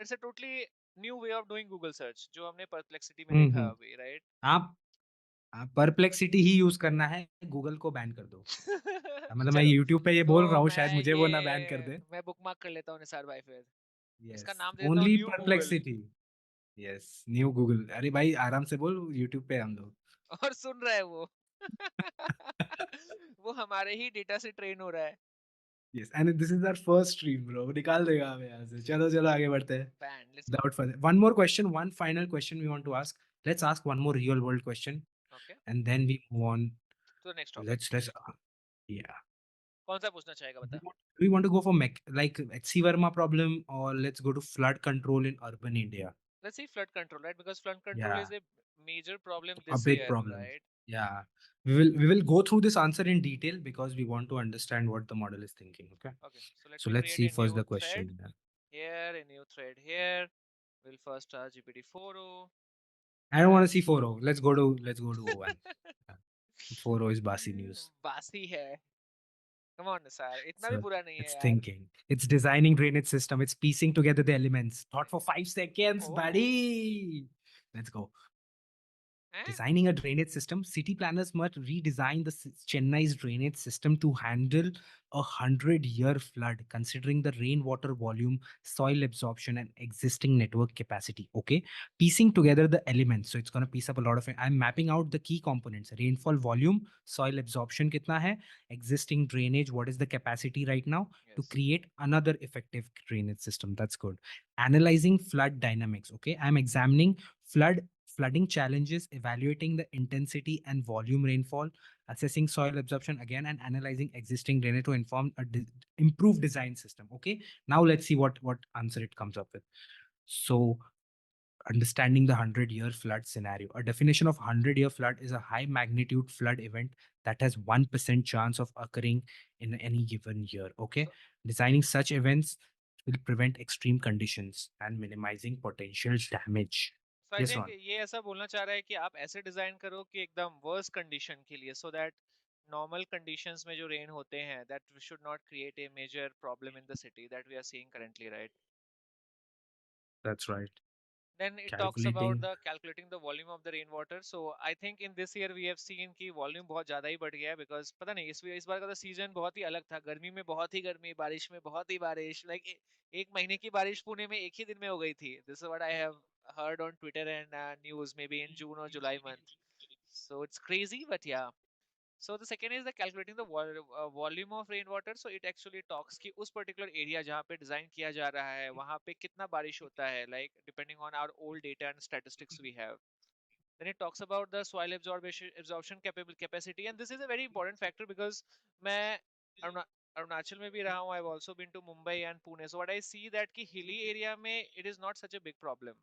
It's a totally new way of doing Google search जो हमने perplexity में हुँ, देखा हुँ। अभी, राइट? आप परप्लेक्सिटी ही यूज़ करना है, गूगल को बैन कर दो। मतलब मैं चलो, यूट्यूब पे ये तो बोल रहा हूँ, शायद मैं मुझे वो ना बैन कर ये दे। मैं बुकमार्क कर लेता हूँ निसार भाई फिर। इसका यस, नाम दे देता हूँ only new Google. Perplexity. Yes, new Google. अरे भाई आराम से बोल, यूट्यूब पे हम लोग। और सुन रहा है वो। वो हमारे ही डेटा से ट्रेन हो रहा है। Yes and this is our first stream bro, निकाल देगा हमें यहाँ से। चलो, चलो आगे बढ़ते हैं। Band, let's go. Without further, one more question, one final question we want to ask. Let's ask one more real world question, okay, and then we move on. तो नेक्स्ट टॉपिक Let's yeah. कौन सा पूछना चाहेगा बता। We want to go for like HC Verma problem, or let's go to flood control in urban India. Let's see flood control, right? Because flood control Yeah, is a major problem a this big year, problem. right? Yeah, we will go through this answer in detail because we want to understand what the model is thinking. Okay, Okay, so let so me let's create see a first new the thread question. here, a new thread here. We'll first start GPT-4o I don't want to and see 4.0. Let's go to O1. 4.0 is Basi news. बासी है। Come on sir, इतना भी So बुरा नहीं है it's यार। thinking. It's designing drainage system. It's piecing together the elements. Thought for 5 seconds, oh! buddy. Let's go. हैं? Designing a drainage system, city planners must redesign the Chennai's drainage system to handle 100-year flood, considering the rainwater volume, soil absorption, and existing network capacity. Okay, piecing together the elements. So it's gonna piece up a lot of it. I'm mapping out the key components: rainfall volume, soil absorption, kitna hai, existing drainage, what is the capacity right now to Yes. create another effective drainage system. That's good. Analyzing flood dynamics. Okay, I'm examining flooding challenges, evaluating the intensity and volume rainfall, assessing soil absorption again, and analyzing existing drainage to inform a improved design system. Okay, now let's see what answer it comes up with. So, understanding the 100-year flood scenario. A definition of 100-year flood is a high magnitude flood event that has 1% chance of occurring in any given year. Okay, So designing such events will prevent extreme conditions and minimizing potential damage. so I Yes, think Ron. ये ऐसा बोलना चाह रहा है कि आप ऐसे design करो कि एकदम वर्स्ट कंडीशन के लिए, सो दैट नॉर्मल कंडीशंस में जो रेन होते हैं that should not create a major problem in the city that we are seeing currently, right? That's right. Then it talks about Calculating. the calculating the volume of the rainwater. So I think in this year we have seen कि volume बहुत ज़्यादा ही बढ़ गया है, because पता नहीं इस बार का तो सीजन बहुत ही अलग था। गर्मी में बहुत ही गर्मी, बारिश में बहुत ही बारिश, लाइक एक महीने की बारिश पुणे में एक ही दिन में हो गई थी। This is what I have heard on Twitter and news, maybe in June or July month. So it's crazy, but yeah. So the second is the calculating the volume of rainwater. So it actually talks कि उस particular area जहाँ पे design किया जा रहा है वहाँ पे कितना बारिश होता है, like depending on our old data and statistics we have. Then it talks about the soil absorption capable capacity, and this is a very important factor because मैं अरुणा अरुणाचल में भी रहा हूँ. I've also been to Mumbai and Pune. So what I see that कि hilly area में it is not such a big problem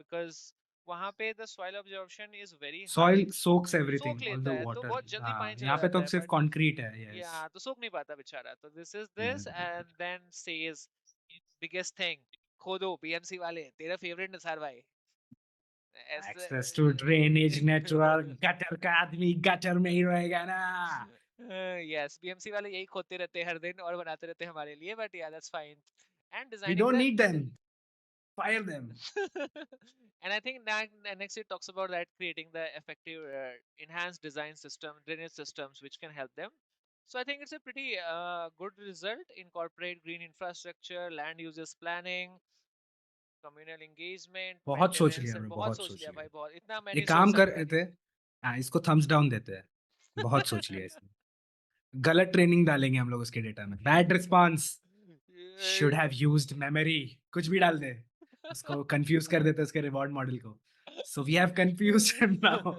because वहाँ पे the soil absorption is very high. Soil soaks सोख everything, all लेता the है तो water. बहुत जल्दी पानी हाँ, चला यहाँ पे जाता तो है, सिर्फ बट कंक्रीट है, या yes. तो सोख नहीं पाता बेचारा. तो this is this Hmm. And then says biggest thing, खोदो बीएमसी वाले, तेरा फेवरेट निसार भाई ऐसे. Access to drainage network, gutter का आदमी गटर में ही रहेगा ना. यस, बीएमसी वाले यही खोदते रहते हैं हर दिन और बनाते रहते हैं हमारे लिए, बट या that's fine. And We designing don't the need them. Fire them. and I think that next it talks about that creating the effective enhanced design system, drainage systems which can help them. So I think it's a pretty good result. Incorporate green infrastructure, land uses planning, communal engagement, बहुत सोच maintenance, लिया and bro, बहुत बहुत सोच सोच लिया लिया. भाई, बहुत इतना मैं एक नहीं सोच काम कर सकता. रहे थे. हाँ, इसको थम्स डाउन देते हैं. बहुत सोच लिया इसने. गलत ट्रेनिंग डालेंगे हम लोग उसके डेटा में. Bad response. Should have used memory. कुछ भी डाल दे. उसको कंफ्यूज कर देते हैं उसके रिवॉर्ड मॉडल को. So we have confused him now.